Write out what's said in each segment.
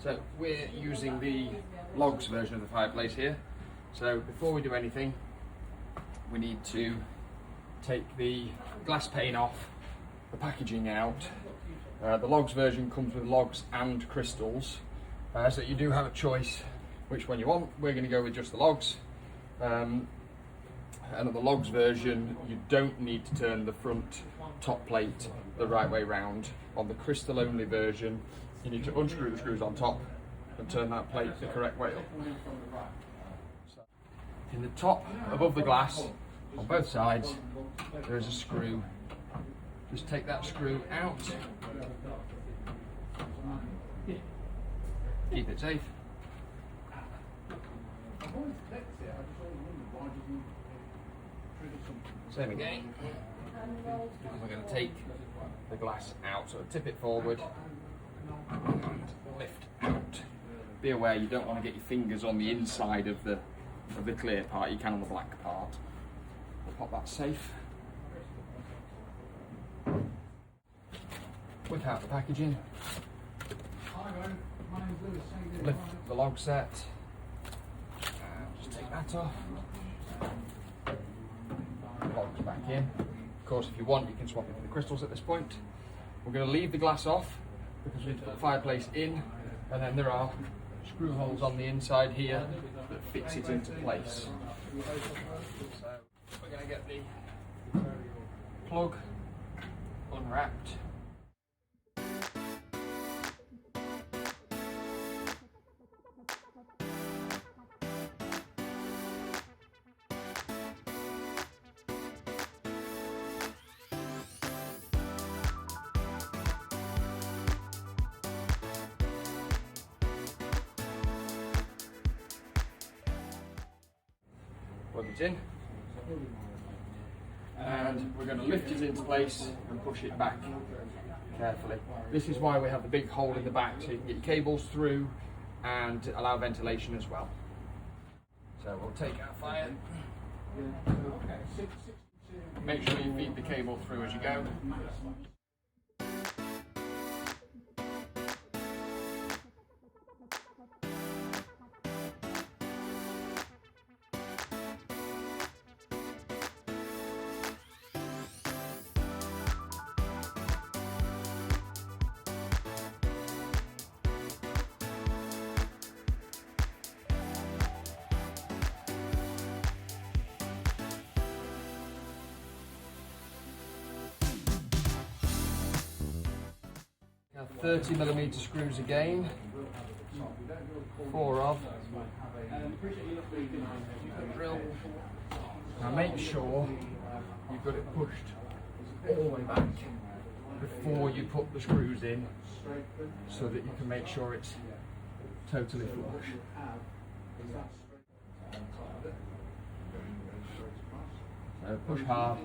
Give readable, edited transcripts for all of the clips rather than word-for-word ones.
So we're using the logs version of the Fireplace here. So before we do anything, we need to take the glass pane off, the packaging out. The logs version comes with logs and crystals, so you do have a choice which one you want. We're going to go with just the logs. And on the logs version, you don't need to turn the front top plate the right way round. On the crystal only version, you need to unscrew the screws on top and turn that plate the correct way up. So, in the top, above the glass, on both sides, there is a screw. Just take that screw out. Keep it safe. Same again. And we're going to take the glass out, so tip it forward and lift out. Be aware you don't want to get your fingers on the inside of the clear part. You can on the black part. We'll pop that safe. Whip out the packaging. Lift the log set. Just take that off. Logs back in. Of course, if you want, you can swap it for the crystals at this point. We're going to leave the glass off because we need to put the Fireplace in, and then there are screw holes on the inside here that fix it into place. So we're going to get the plug unwrapped. Plug it in, and we're going to lift it into place and push it back carefully. This is why we have the big hole in the back, so you can get your cables through and allow ventilation as well. So we'll take our fire. Make sure you feed the cable through as you go. Now 30mm screws again, 4 of. Drill. Now make sure you've got it pushed all the way back before you put the screws in, so that you can make sure it's totally flush. So push hard,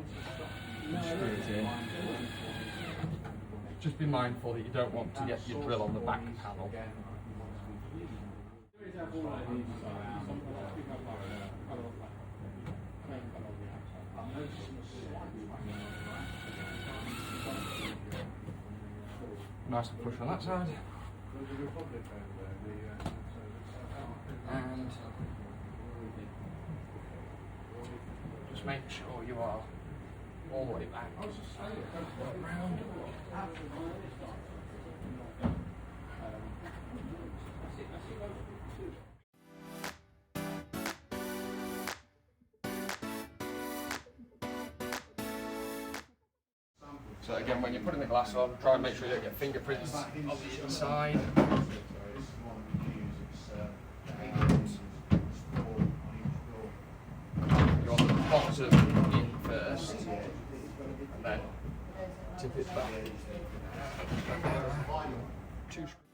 and screws in. Just be mindful that you don't want to get your drill on the back panel. Nice and push on that side. And just make sure you are all the way back. Round. So again, when you're putting the glass on, try and make sure you don't get fingerprints on the inside. You want the bottom in first, and then tip it back. 2 screws.